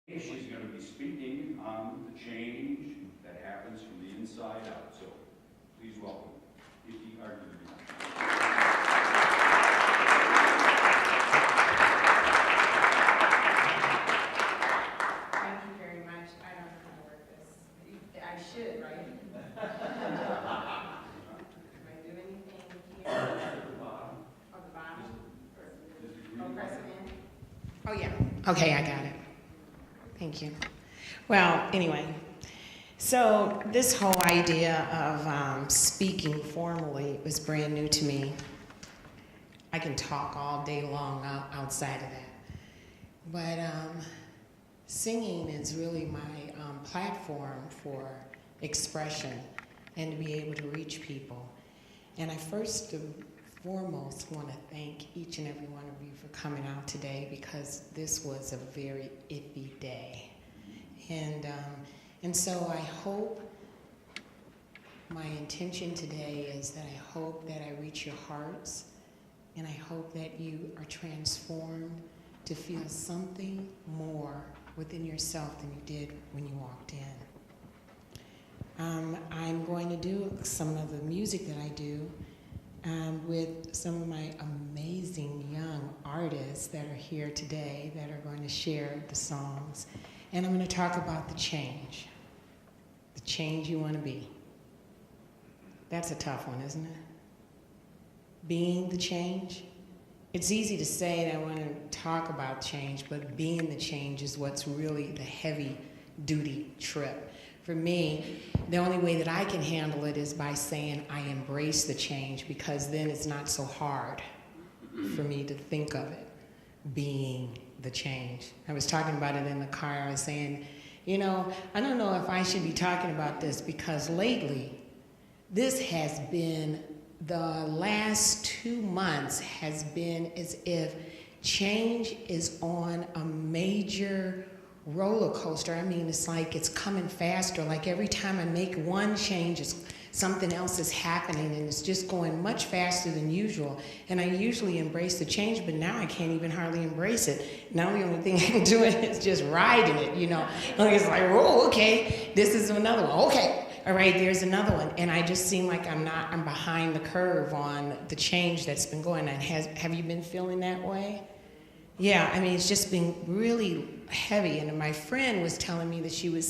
She's going to be speaking on the change that happens from the inside out. So please welcome Pippi Ardennia. Thank you very much. I don't know how to work this. I should, right? Do I do anything here? Oh, the bottom? Oh, press it in? Oh, yeah. Okay, I got it. Thank you. Well, anyway, so this whole idea of speaking formally was brand new to me. I can talk all day long outside of that. But singing is really my platform for expression and to be able to reach people. And I first and foremost want to thank each and every one of you for coming out today, because this was a very iffy day. And so I hope, my intention today is that I hope that I reach your hearts, and I hope that you are transformed to feel something more within yourself than you did when you walked in. I'm going to do some of the music that I do with some of my amazing young artists that are here today that are going to share the songs. And I'm going to talk about the change you want to be. That's a tough one, isn't it? Being the change. It's easy to say that I want to talk about change, but being the change is what's really the heavy-duty trip. For me, the only way that I can handle it is by saying I embrace the change, because then it's not so hard for me to think of it being the change. I was talking about it in the car. I was saying, you know, I don't know if I should be talking about this, because lately, this has been, the last 2 months has been as if change is on a major roller coaster. I mean, it's like it's coming faster. Like every time I make one change, something else is happening, and it's just going much faster than usual. And I usually embrace the change, but now I can't even hardly embrace it. Now the only thing I can do is just riding it, you know. And it's like, oh, okay, this is another one. Okay, all right, there's another one. And I just seem like I'm behind the curve on the change that's been going on. Have you been feeling that way? Yeah, I mean, it's just been really heavy. And my friend was telling me that she had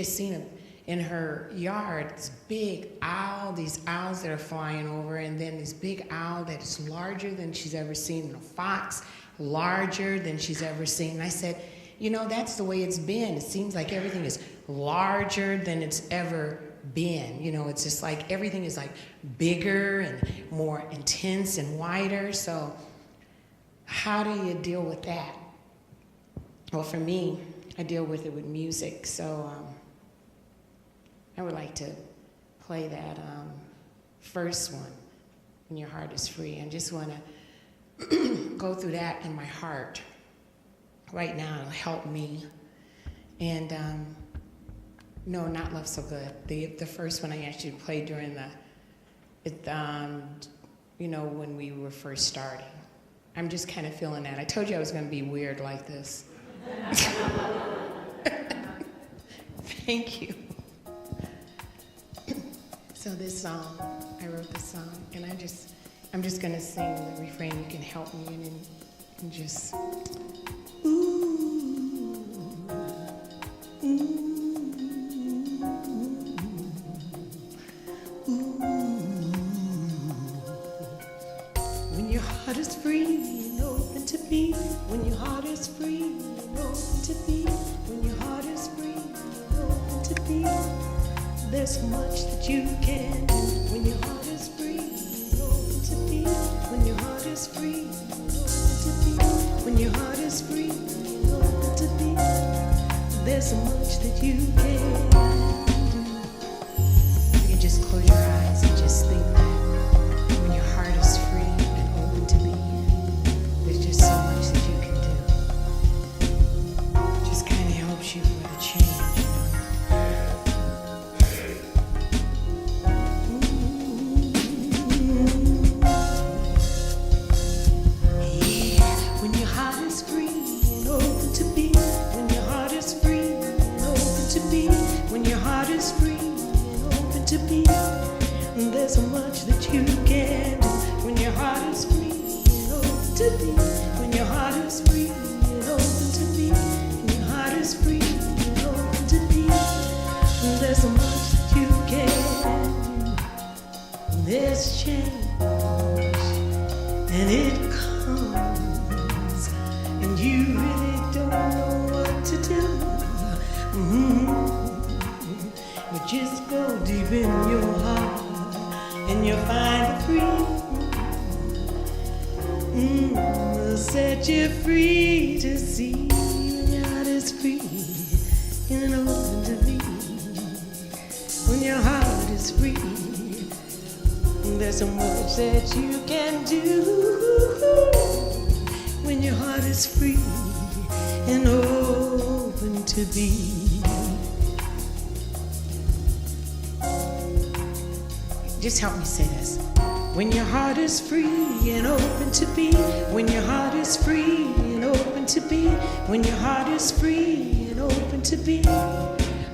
seen in her yard this big owl, these owls that are flying over, and then this big owl that is larger than she's ever seen, and a fox larger than she's ever seen. And I said, you know, that's the way it's been. It seems like everything is larger than it's ever been. You know, it's just like everything is like bigger and more intense and wider. So how do you deal with that? Well, for me, I deal with it with music. So I would like to play that first one, When Your Heart is Free. I just want to go through that in my heart right now. It'll help me. And no, not Love So Good. The first one I actually played during you know, when we were first starting. I'm just kind of feeling that. I told you I was going to be weird like this. Thank you. So this song, I wrote this song, and I'm just going to sing the refrain. You can help me and just, ooh, ooh, ooh. When your heart is free and open to be, when your heart is free and open to be, when your heart is free and open to be, there's much that you can do. When your heart is free and open to be, when your heart is free and open to be, when your heart is free and open to be, there's so much that you can do. You can just close your eyes and just think that when your heart is free and open to be, there's just so much that you can do. It just kind of helps you for the change. When your heart is free and open to be, when your heart is to be. There's so much that you can do when your heart is free and open to be. When your heart is free and open to be. When your heart is free and open to be. There's so much that you can do. There's change and it comes and you really don't know what to do. But just go deep in your heart and you'll find the freedom. Set you free to see when your heart is free and open to be. When your heart is free, there's so much that you can do. When your heart is free and open to be. Just help me say this. When your heart is free and open to be. When your heart is free and open to be. When your heart is free and open to be.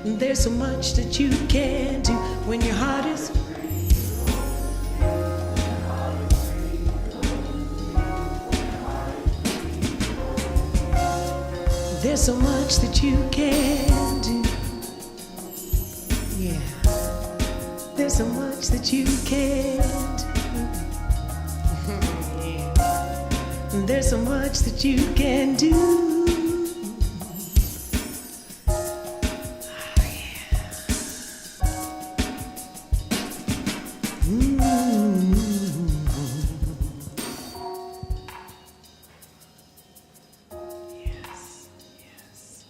There's so much that you can do. When your heart is free. There's so much that you can do. Yeah. There's so much that you can do. Yeah. There's so much that you can do. Oh, yeah. Yes, yes.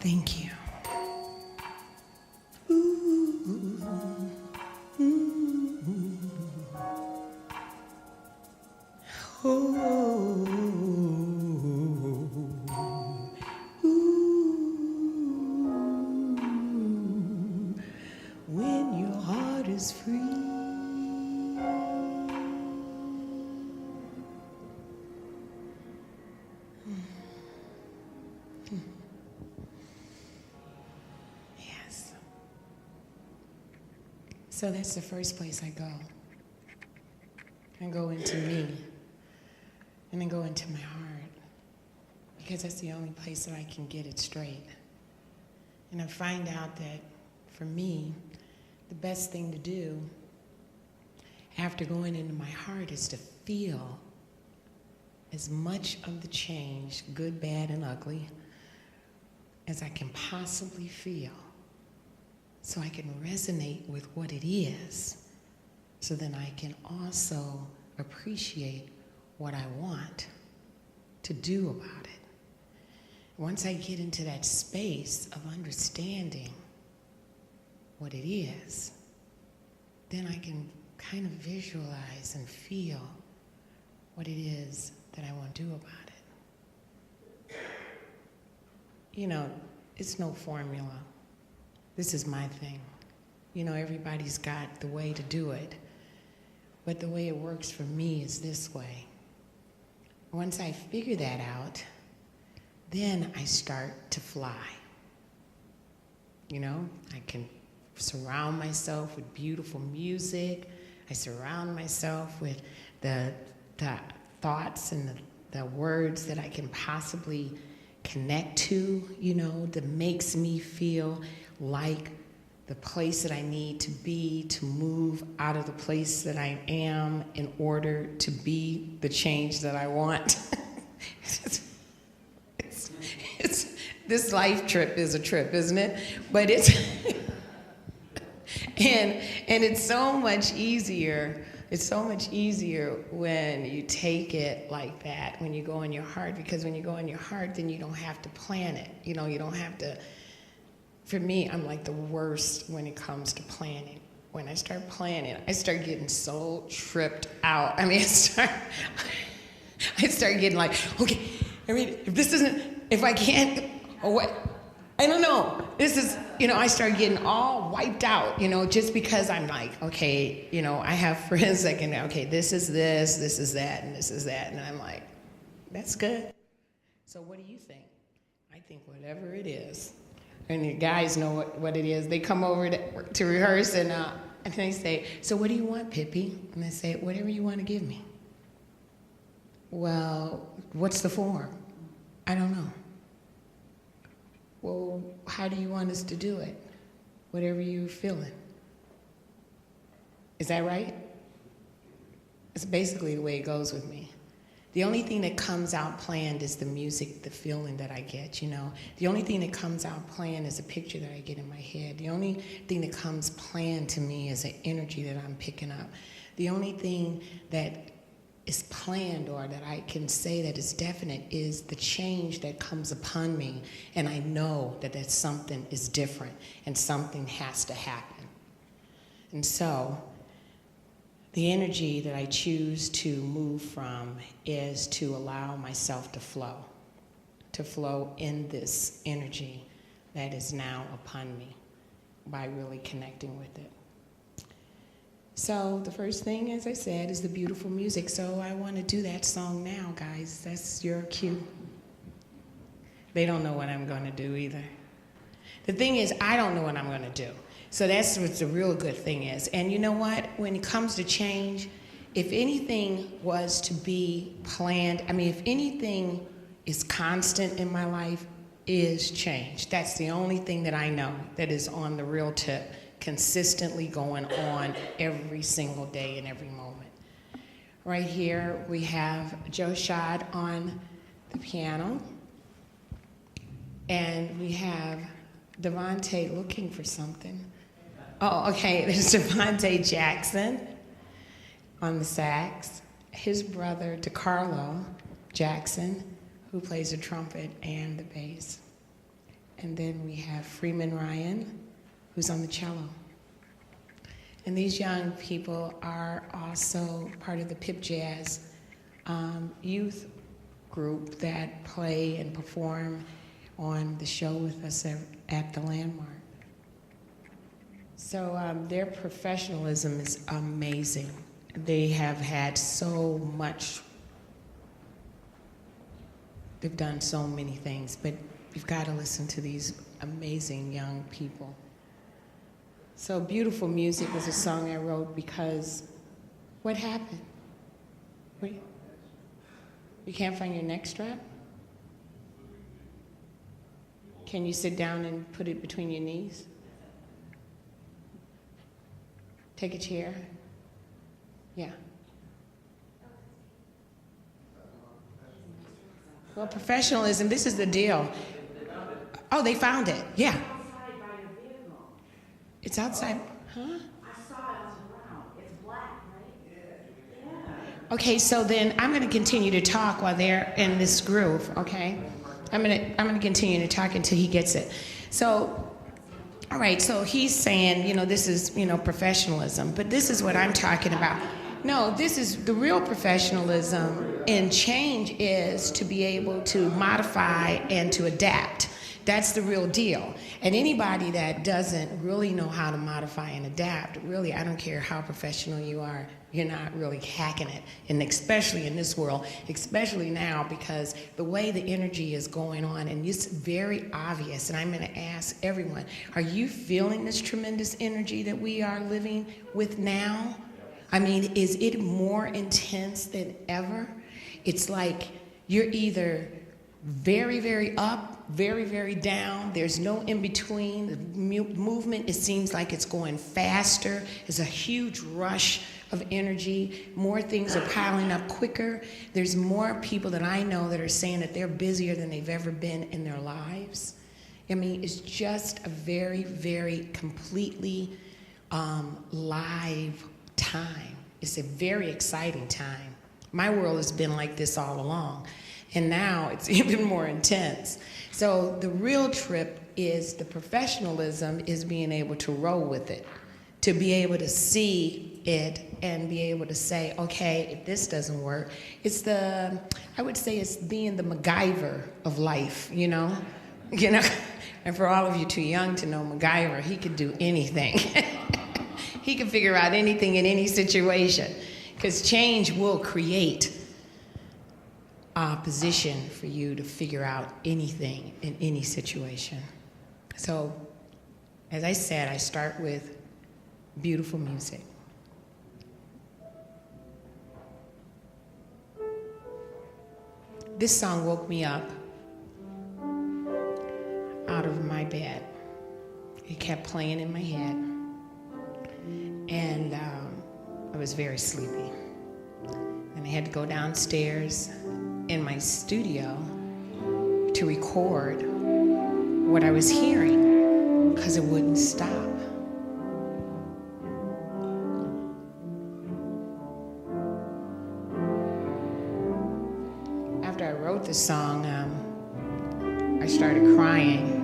Thank you. When your heart is free. Yes. So that's the first place I go. I go into me. And then go into my heart. Because that's the only place that I can get it straight. And I find out that for me, the best thing to do after going into my heart is to feel as much of the change, good, bad, and ugly, as I can possibly feel, so I can resonate with what it is, so then I can also appreciate what I want to do about it. Once I get into that space of understanding what it is, then I can kind of visualize and feel what it is that I want to do about it. You know, it's no formula. This is my thing. You know, everybody's got the way to do it, but the way it works for me is this way. Once I figure that out, then I start to fly. You know, I can surround myself with beautiful music. I surround myself with the thoughts and the words that I can possibly connect to, you know, that makes me feel like the place that I need to be to move out of the place that I am in order to be the change that I want. This life trip is a trip, isn't it? But it's and it's so much easier. It's so much easier when you take it like that, when you go in your heart, because when you go in your heart, then you don't have to plan it. You know, you don't have to. For me, I'm like the worst when it comes to planning. When I start planning, I start getting so tripped out. I mean, I start getting like, okay, I mean, if I can't, or what? I don't know. This is, I start getting all wiped out, just because I'm like, okay, I have friends that can, okay, this is this is that, and this is that. And I'm like, that's good. So what do you think? I think whatever it is. And the guys know what it is. They come over to rehearse, and they say, so what do you want, Pippi? And I say, whatever you want to give me. Well, what's the form? I don't know. Well, how do you want us to do it? Whatever you're feeling. Is that right? It's basically the way it goes with me. The only thing that comes out planned is the music, the feeling that I get, The only thing that comes out planned is a picture that I get in my head. The only thing that comes planned to me is an energy that I'm picking up. The only thing that is planned or that I can say that is definite is the change that comes upon me, and I know that something is different and something has to happen. And so the energy that I choose to move from is to allow myself to flow in this energy that is now upon me by really connecting with it. So the first thing, as I said, is the beautiful music. So I want to do that song now, guys. That's your cue. They don't know what I'm going to do either. The thing is, I don't know what I'm going to do. So that's what the real good thing is. And you know what? When it comes to change, if anything was to be planned, if anything is constant in my life, is change. That's the only thing that I know that is on the real tip, consistently going on every single day and every moment. Right here, we have Joe Schad on the piano. And we have Devontae looking for something. Oh, okay, there's Devontae Jackson on the sax. His brother, DeCarlo Jackson, who plays the trumpet and the bass. And then we have Freeman Ryan, who's on the cello. And these young people are also part of the Pip Jazz youth group that play and perform on the show with us at the Landmark. So their professionalism is amazing. They have had so much, they've done so many things, but you've got to listen to these amazing young people. So Beautiful Music was a song I wrote because what happened? Wait, you can't find your neck strap? Can you sit down and put it between your knees? Take a chair. Yeah. Well, professionalism, this is the deal. Oh, they found it. Yeah. It's outside. Huh? I saw it on the ground. It's black, right? Yeah. Okay, so then I'm going to continue to talk while they're in this groove, okay? I'm going to continue to talk until he gets it. So, all right, so he's saying, this is, professionalism, but this is what I'm talking about. No, this is the real professionalism, and change is to be able to modify and to adapt. That's the real deal. And anybody that doesn't really know how to modify and adapt, really, I don't care how professional you are, you're not really hacking it. And especially in this world, especially now, because the way the energy is going on, and it's very obvious, and I'm going to ask everyone, are you feeling this tremendous energy that we are living with now? Is it more intense than ever? It's like you're either very, very up, very, very down. There's no in between. The movement, it seems like it's going faster. There's a huge rush of energy. More things are piling up quicker. There's more people that I know that are saying that they're busier than they've ever been in their lives. It's just a very, very completely live time. It's a very exciting time. My world has been like this all along. And now it's even more intense. So the real trip is the professionalism is being able to roll with it, to be able to see it and be able to say, okay, if this doesn't work, I would say it's being the MacGyver of life, you know. And for all of you too young to know MacGyver, he could do anything. He could figure out anything in any situation, because change will create opposition for you to figure out anything in any situation. So, as I said, I start with beautiful music. This song woke me up out of my bed. It kept playing in my head, and I was very sleepy. And I had to go downstairs in my studio to record what I was hearing, because it wouldn't stop. After I wrote the song, I started crying.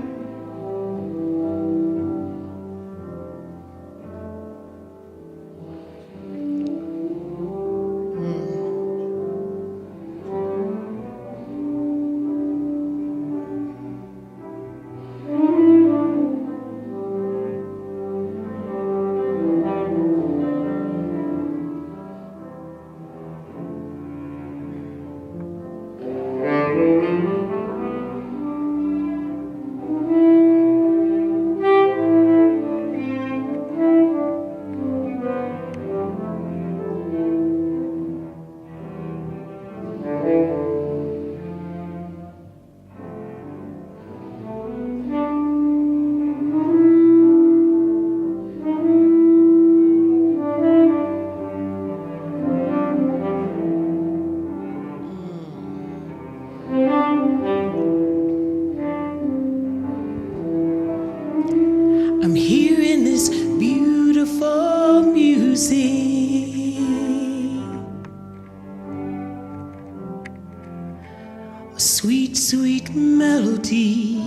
Sweet, sweet melody,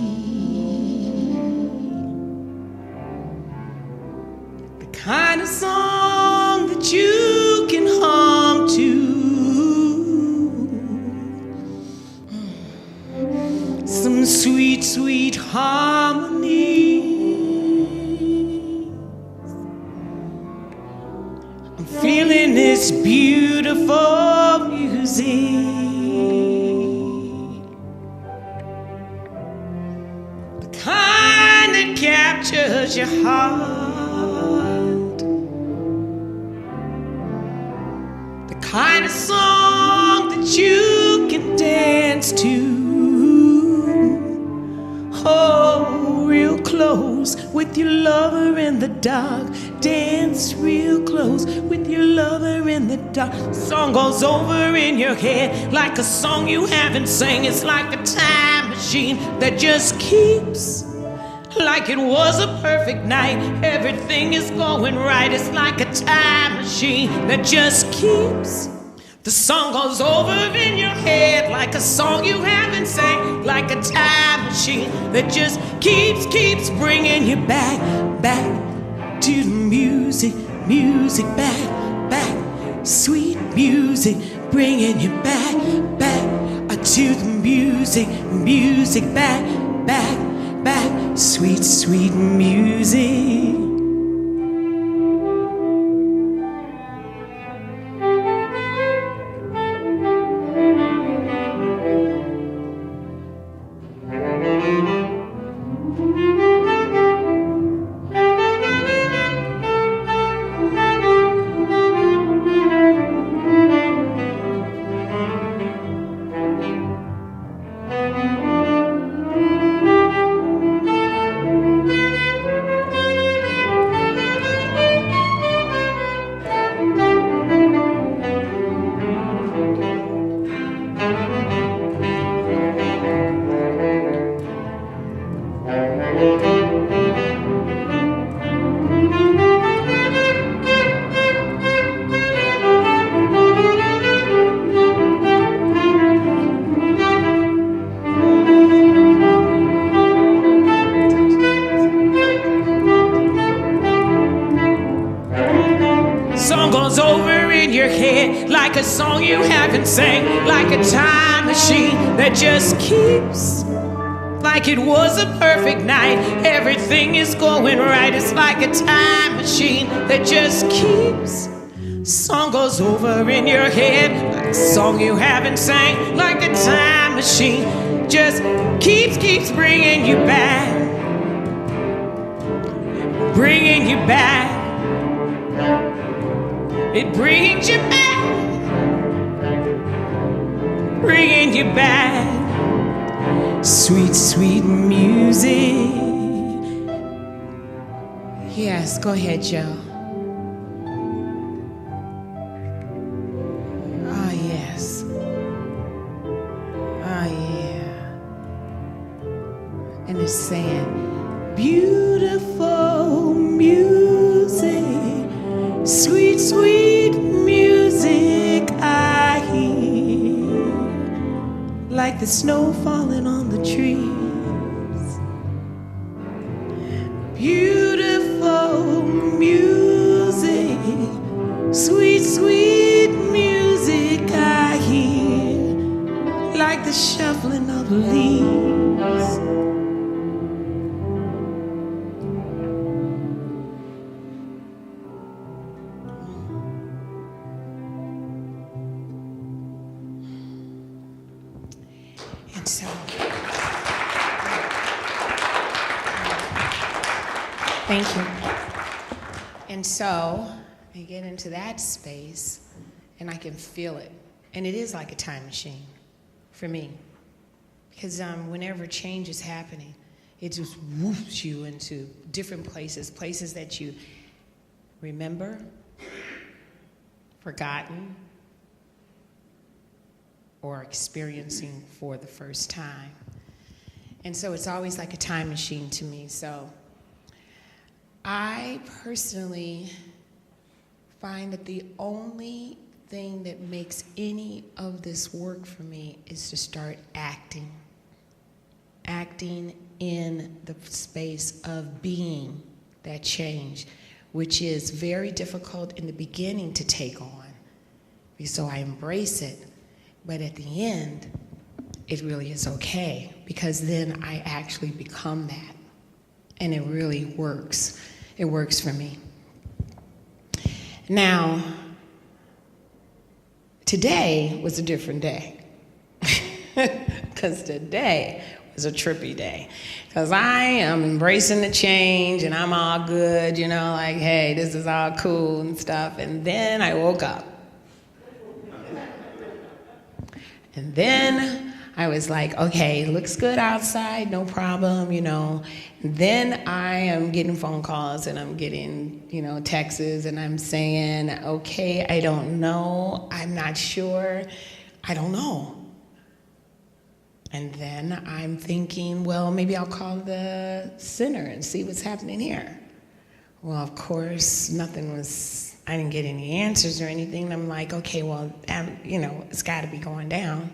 the kind of song that you can hum to, some sweet, sweet harmony. I'm feeling this beautiful music. Captures your heart, the kind of song that you can dance to. Oh, real close with your lover in the dark. Dance real close with your lover in the dark. Song goes over in your head like a song you haven't sang. It's like a time machine that just keeps like it was a perfect night. Everything is going right. It's like a time machine that just keeps. The song goes over in your head like a song you haven't sang. Like a time machine that just keeps bringing you back to the music, back. Sweet music, bringing you back to the music, back. Sweet, sweet music. Like a song you haven't sang, like a time machine that just keeps, like it was a perfect night. Everything is going right. It's like a time machine that just keeps. Song goes over in your head, like a song you haven't sang. Like a time machine, just keeps bringing you back. Bringing you back. It brings you back. Bringing you back. Sweet, sweet music. Yes, go ahead, Joe. Oh, yes. Oh, yeah. And it's saying, beautiful music, sweet, sweet music I hear, like the snow falling on the trees. Beautiful music, sweet, sweet music I hear, like the shuffling of leaves. And so, thank you. And so, I get into that space, and I can feel it. And it is like a time machine for me. Because whenever change is happening, it just whoops you into different places, places that you remember, forgotten, or experiencing for the first time. And so it's always like a time machine to me. So I personally find that the only thing that makes any of this work for me is to start acting. Acting in the space of being that change, which is very difficult in the beginning to take on. So I embrace it. But at the end, it really is okay, because then I actually become that. And it really works. It works for me. Now, today was a different day. Because today was a trippy day. Because I am embracing the change and I'm all good, you know, like, hey, this is all cool and stuff. And then I woke up. And then I was like, okay, looks good outside, no problem, you know. And then I am getting phone calls and I'm getting, you know, texts, and I'm saying, okay, I don't know, I'm not sure, I don't know. And then I'm thinking, well, maybe I'll call the center and see what's happening here. Well, of course, I didn't get any answers or anything. And I'm like, okay, well, you know, it's got to be going down.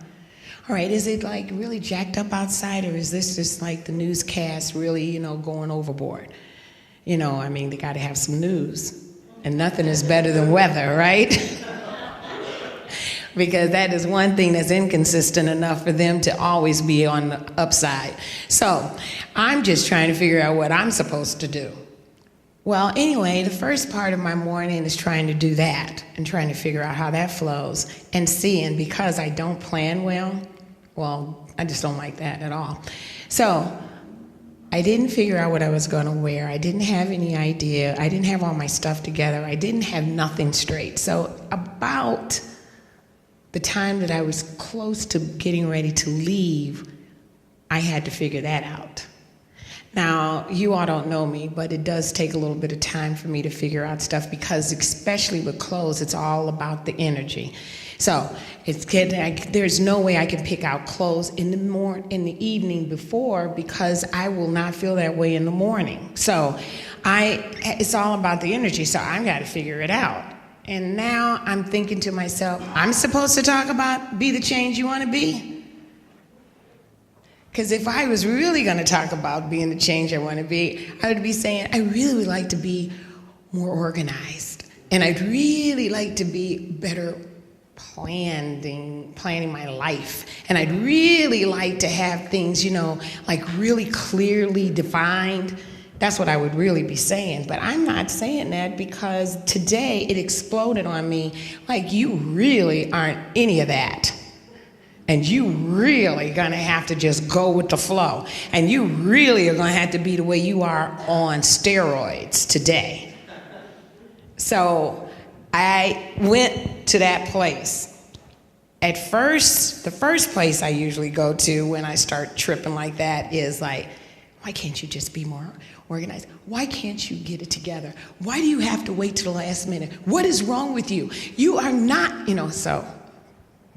All right, is it like really jacked up outside, or is this just like the newscast really, you know, going overboard? You know, I mean, they got to have some news. And nothing is better than weather, right? Because that is one thing that's inconsistent enough for them to always be on the upside. So I'm just trying to figure out what I'm supposed to do. Well, anyway, the first part of my morning is trying to do that and trying to figure out how that flows and seeing, because I don't plan well, I just don't like that at all. So I didn't figure out what I was going to wear. I didn't have any idea. I didn't have all my stuff together. I didn't have nothing straight. So about the time that I was close to getting ready to leave, I had to figure that out. Now, you all don't know me, but it does take a little bit of time for me to figure out stuff, because especially with clothes, it's all about the energy. So there's no way I can pick out clothes in the evening before, because I will not feel that way in the morning. So it's all about the energy, so I've got to figure it out. And now I'm thinking to myself, I'm supposed to talk about be the change you want to be? Because if I was really going to talk about being the change I want to be, I would be saying, I really would like to be more organized. And I'd really like to be better planning my life. And I'd really like to have things, like really clearly defined. That's what I would really be saying. But I'm not saying that because today it exploded on me like you really aren't any of that. And you really gonna have to just go with the flow. And you really are gonna have to be the way you are on steroids today. So I went to that place. At first, the first place I usually go to when I start tripping like that is like, why can't you just be more organized? Why can't you get it together? Why do you have to wait till the last minute? What is wrong with you? You are not, so.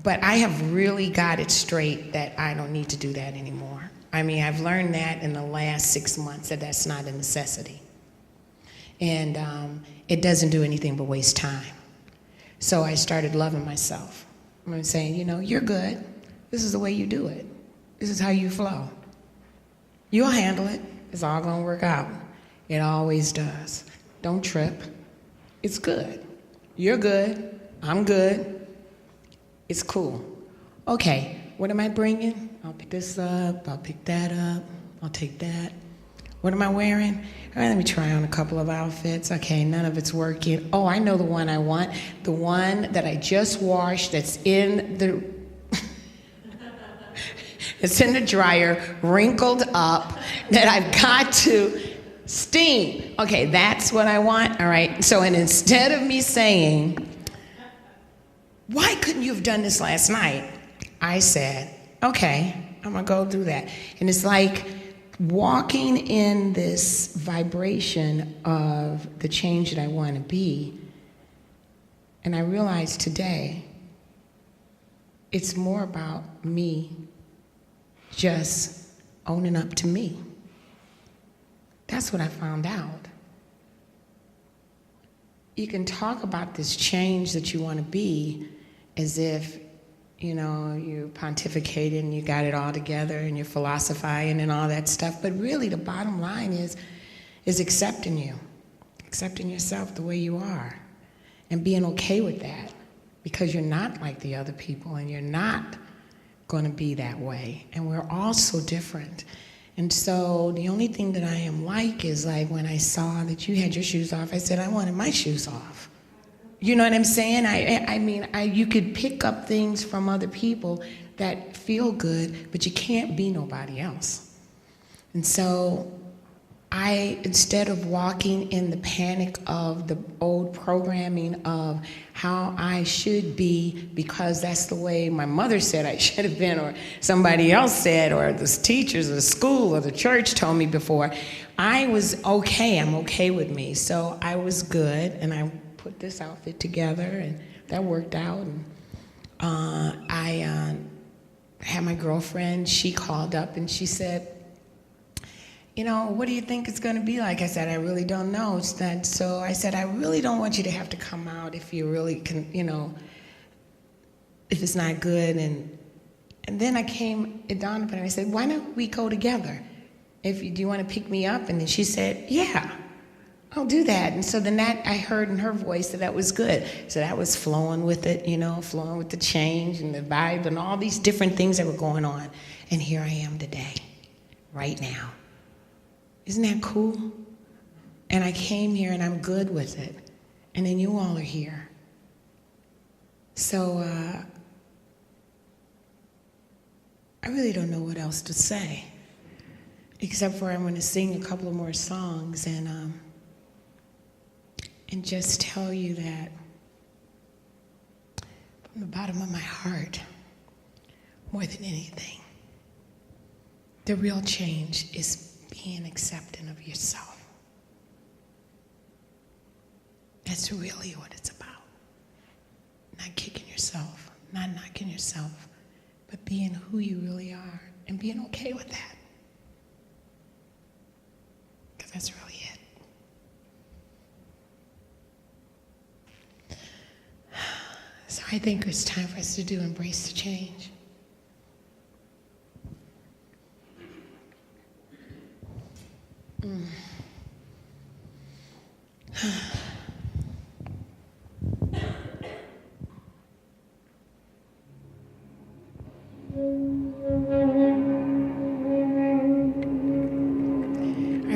But I have really got it straight that I don't need to do that anymore. I mean, I've learned that in the last 6 months that that's not a necessity. And it doesn't do anything but waste time. So I started loving myself. I'm saying, you're good. This is the way you do it. This is how you flow. You'll handle it. It's all gonna work out. It always does. Don't trip. It's good. You're good. I'm good. It's cool. Okay, what am I bringing? I'll pick this up. I'll pick that up. I'll take that. What am I wearing? All right, let me try on a couple of outfits. Okay, none of it's working. Oh, I know the one I want. The one that I just washed that's in the it's in the dryer, wrinkled up, that I've got to steam. Okay, that's what I want. All right, so and instead of me saying, why couldn't you have done this last night? I said, okay, I'm gonna go do that. And it's like walking in this vibration of the change that I want to be. And I realized today, it's more about me just owning up to me. That's what I found out. You can talk about this change that you want to be as if, you're pontificating and you got it all together and you're philosophizing and all that stuff. But really the bottom line is accepting you, accepting yourself the way you are and being okay with that because you're not like the other people and you're not going to be that way. And we're all so different. And so the only thing that I am like is like when I saw that you had your shoes off, I said, I wanted my shoes off. You know what I'm saying? I mean, you could pick up things from other people that feel good, but you can't be nobody else. And so instead of walking in the panic of the old programming of how I should be because that's the way my mother said I should have been or somebody else said or the teachers or the school or the church told me before, I was okay. I'm okay with me. So I was good and I put this outfit together and that worked out. And I had my girlfriend, she called up and she said, what do you think it's going to be like? I said, I really don't know. So I said, I really don't want you to have to come out if you really can, if it's not good. And then it dawned upon me, I said, why don't we go together? Do you want to pick me up? And then she said, yeah, I'll do that. And so then I heard in her voice that was good. So that was flowing with it, flowing with the change and the vibe and all these different things that were going on. And here I am today, right now. Isn't that cool? And I came here and I'm good with it. And then you all are here. So I really don't know what else to say. Except for I'm going to sing a couple of more songs and just tell you that from the bottom of my heart, more than anything, the real change is being accepting of yourself. That's really what it's about. Not kicking yourself, not knocking yourself, but being who you really are and being okay with that. Because that's really it. So I think it's time for us to embrace the change.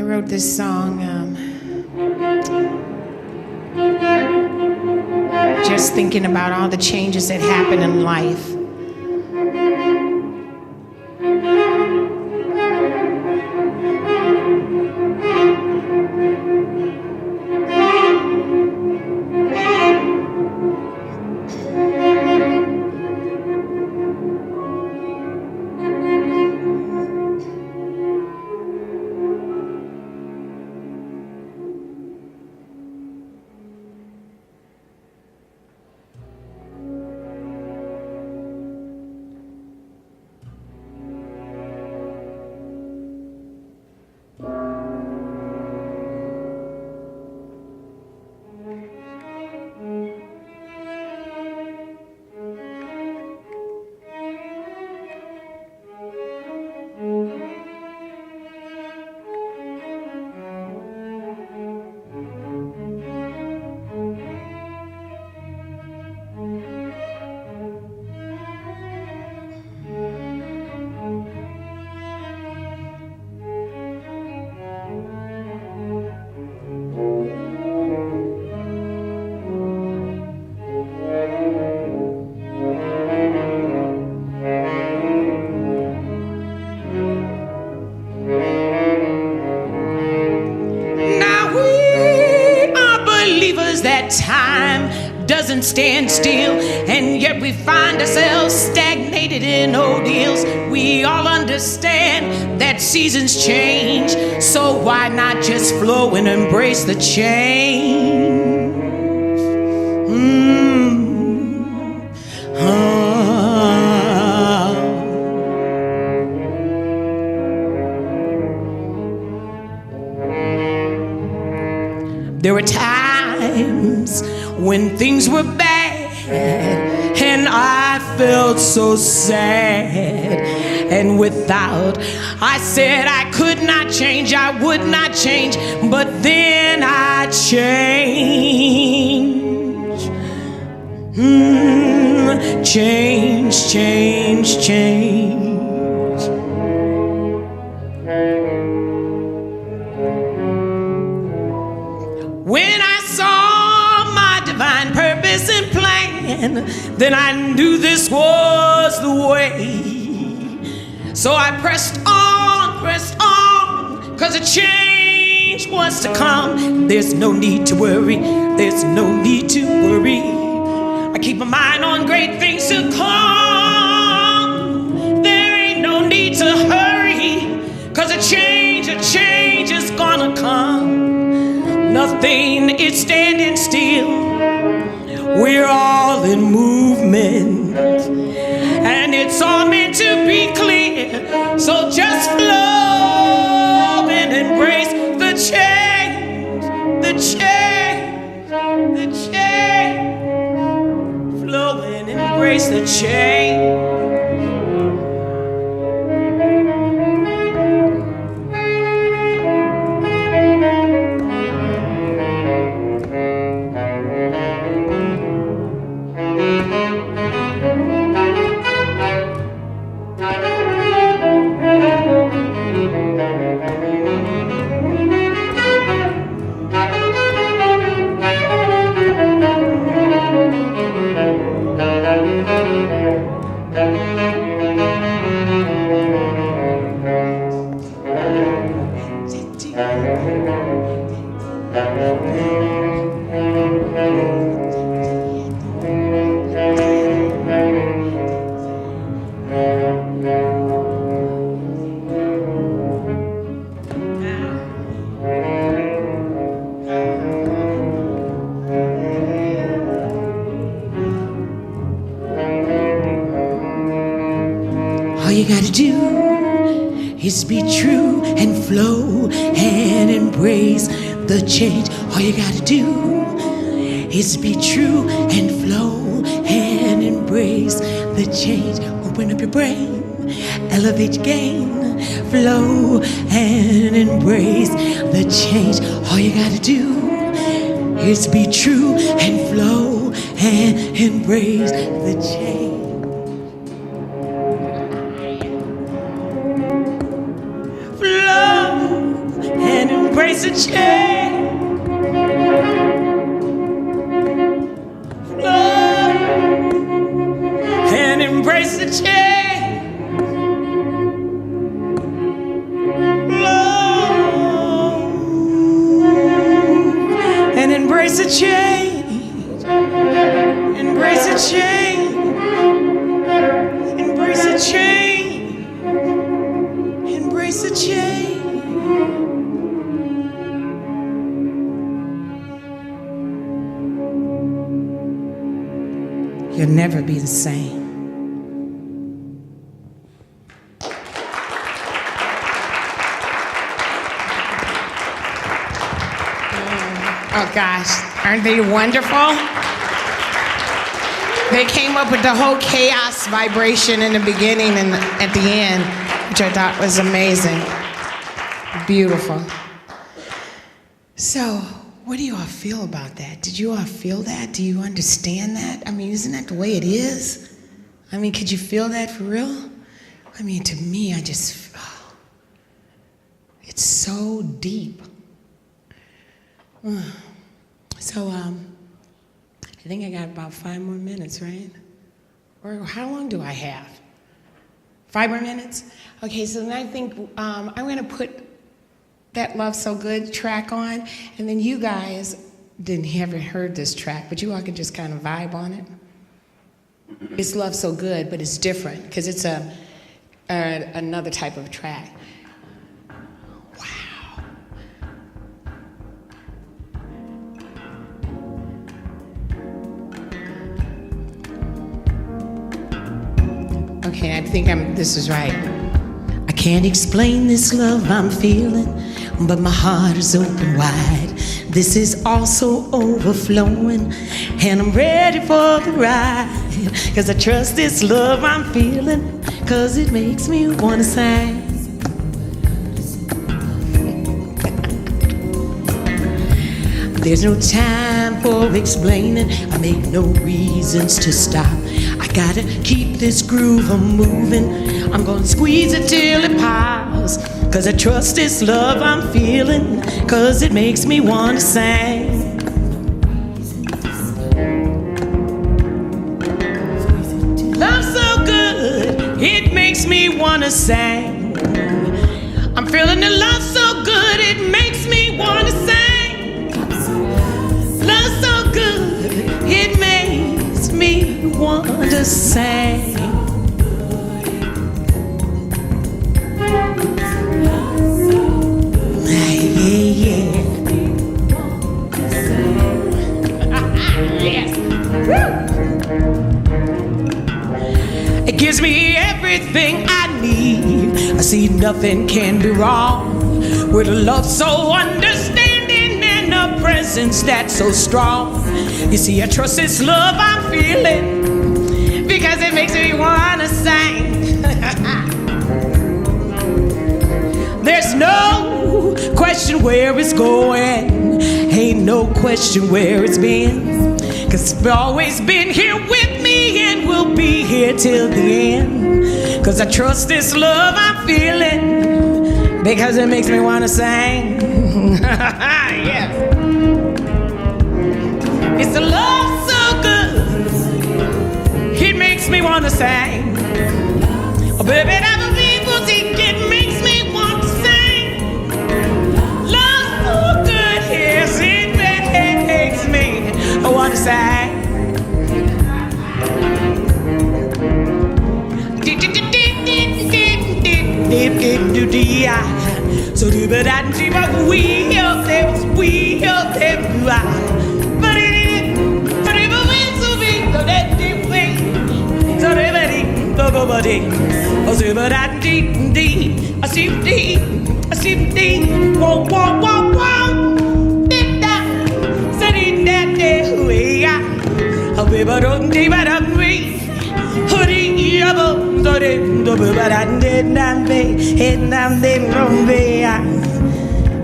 wrote this song just thinking about all the changes that happen in life. Time doesn't stand still, and yet we find ourselves stagnated in ordeals. We all understand that seasons change, so why not just flow and embrace the change? There were times when things were bad and I felt so sad and without. I said I could not change, I would not change, but then I changed. Change, change, change. When I saw my divine purpose and plan, then I knew this was the way. So I pressed on, 'cause a change was to come. There's no need to worry, there's no need to worry. I keep my mind on great things to come. There ain't no need to hurry, 'cause a change is gonna come. Nothing is standing still. We're all in movement, and it's all meant to be clear. So just flow and embrace the change, the change, the change. Flow and embrace the change. All you gotta do is be true and flow and embrace the change. All you gotta do is be true and flow and embrace the change. Open up your brain, elevate your game, flow and embrace the change. All you gotta do is be true and flow and embrace the change. Flow and embrace the change. Love and embrace the change. Love and embrace the change. Embrace the change. Embrace the change. Embrace the change. You'll never be the same. Oh gosh, aren't they wonderful? They came up with the whole chaos vibration in the beginning and at the end, which I thought was amazing. Beautiful. So, what do you all feel about that? Did you all feel that? Do you understand that? I mean, isn't that the way it is? I mean, could you feel that for real? I mean, to me, I just, it's so deep. So, I think I got about 5 more minutes, right? Or how long do I have? 5 more minutes? Okay, so then I think I'm gonna put that Love So Good track on, and then you guys haven't heard this track, but you all can just kind of vibe on it. It's Love So Good, but it's different, because it's another type of track. Wow. Okay, I think this is right. I can't explain this love I'm feeling, but my heart is open wide. This is also overflowing, and I'm ready for the ride. Cause I trust this love I'm feeling, cause it makes me wanna sing. There's no time for explaining, I make no reasons to stop. I gotta keep this groove moving. I'm gonna squeeze it till it pops. Cause I trust this love I'm feeling, cause it makes me wanna sing. Love so good, it makes me wanna sing. I'm feeling the love so good, it makes me wanna sing. Love so good, it makes me wanna sing. It gives me everything I need. I see nothing can be wrong with a love so understanding and a presence that's so strong. You see, I trust this love I'm feeling because it makes me wanna sing. There's no question where it's going, ain't no question where it's been. Cause it's always been here with me and will be here till the end. Cause I trust this love I'm feeling because it makes me wanna sing. Yeah. It's a love so good, it makes me wanna sing. Oh baby, I believe it makes me want to sing. Love so good, yes, it makes me I wanna sing. So do but I do what we up there, we up there, but it wins so big, so that deep way, so everybody, go body, oh so but I deep, I see deep, whoa, whoa, whoa, whoa, did that, so did that day, yeah, oh baby, don't deep, I don't breathe.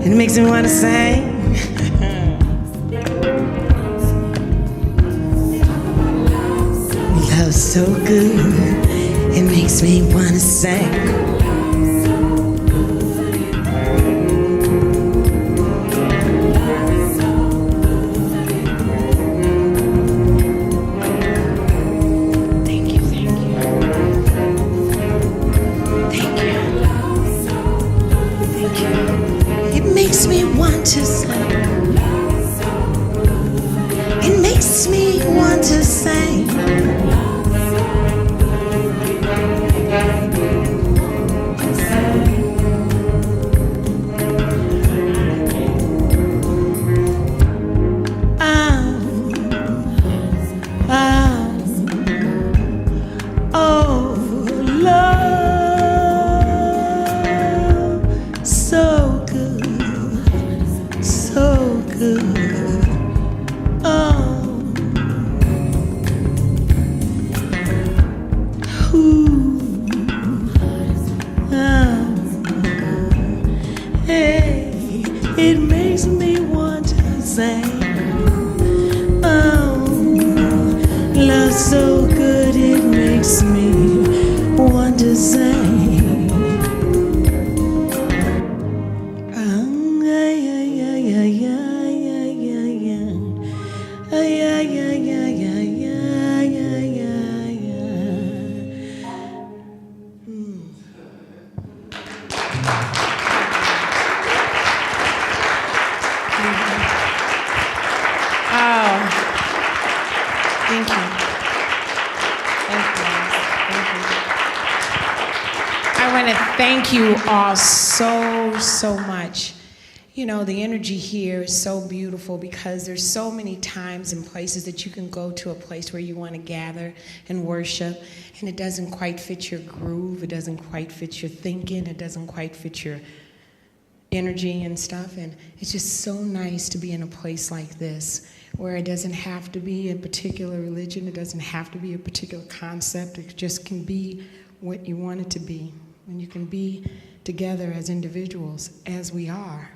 It makes me wanna sing. Love so good, it makes me wanna sing. It makes me want to sing. It makes me want to sing. Thank you all so much. You know, the energy here is so beautiful because there's so many times and places that you can go to a place where you want to gather and worship, and it doesn't quite fit your groove, it doesn't quite fit your thinking, it doesn't quite fit your energy and stuff, and it's just so nice to be in a place like this where it doesn't have to be a particular religion, it doesn't have to be a particular concept, it just can be what you want it to be. When you can be together as individuals, as we are,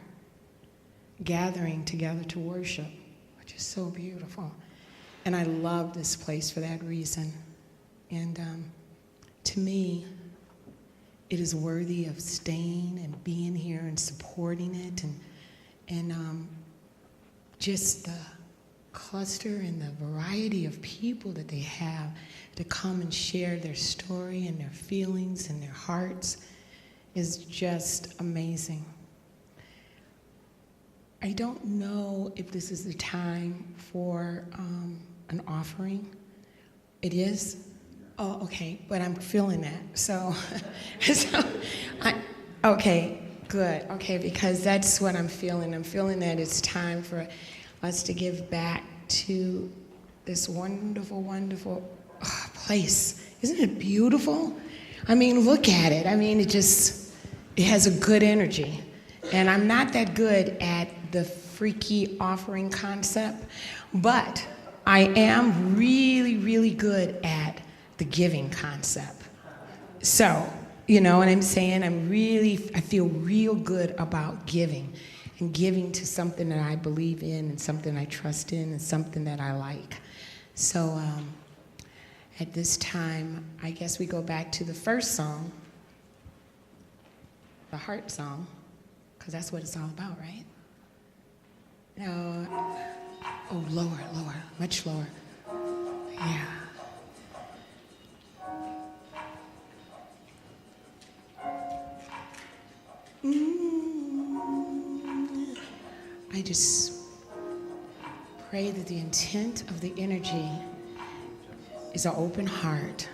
gathering together to worship, which is so beautiful. And I love this place for that reason. And to me, it is worthy of staying and being here and supporting it, and just the cluster and the variety of people that they have to come and share their story and their feelings and their hearts is just amazing. I don't know if this is the time for an offering. It is? Oh, okay, but I'm feeling that. So, okay, good. Okay, because that's what I'm feeling. I'm feeling that it's time for us to give back to this wonderful, wonderful place. Isn't it beautiful? I mean, look at it. I mean, it has a good energy. And I'm not that good at the freaky offering concept, but I am really, really good at the giving concept. So, you know what I'm saying? I feel real good about giving, and giving to something that I believe in and something I trust in and something that I like. So at this time, I guess we go back to the first song, the heart song, because that's what it's all about, right? No, oh, lower, much lower. Yeah. I just pray that the intent of the energy is an open heart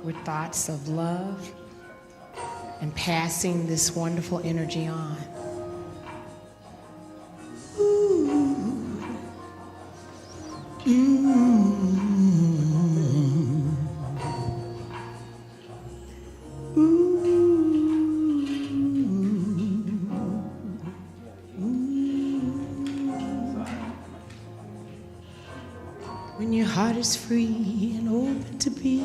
with thoughts of love and passing this wonderful energy on. When your heart is free and open to be,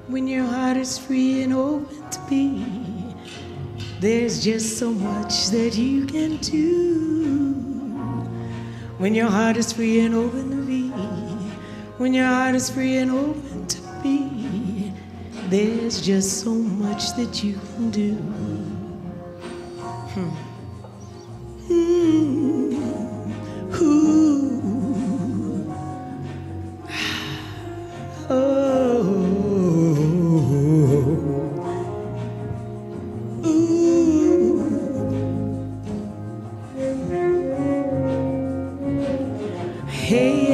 when your heart is free and open to be, there's just so much that you can do. When your heart is free and open to be, when your heart is free and open to be, there's just so much that you can do. Hey.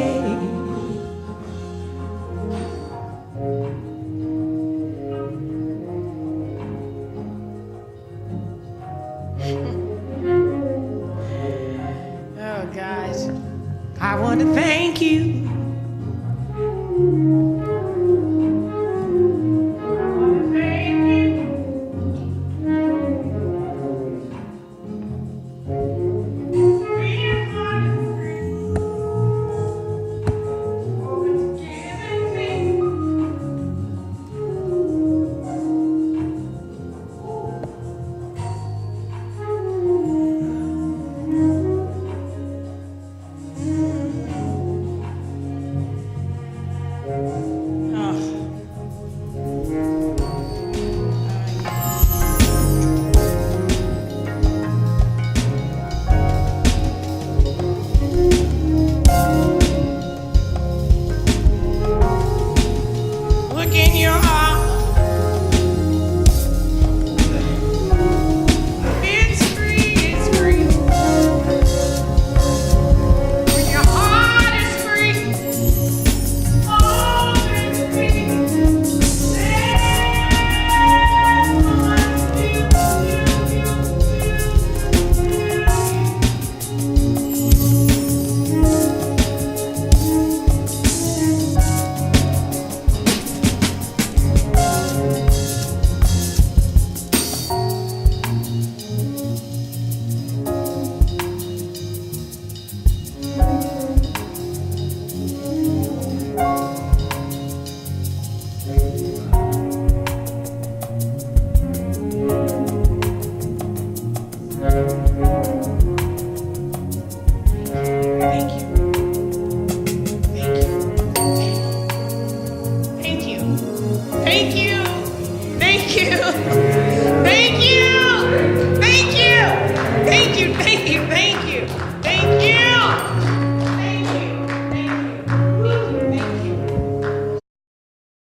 Oh gosh, I want to thank you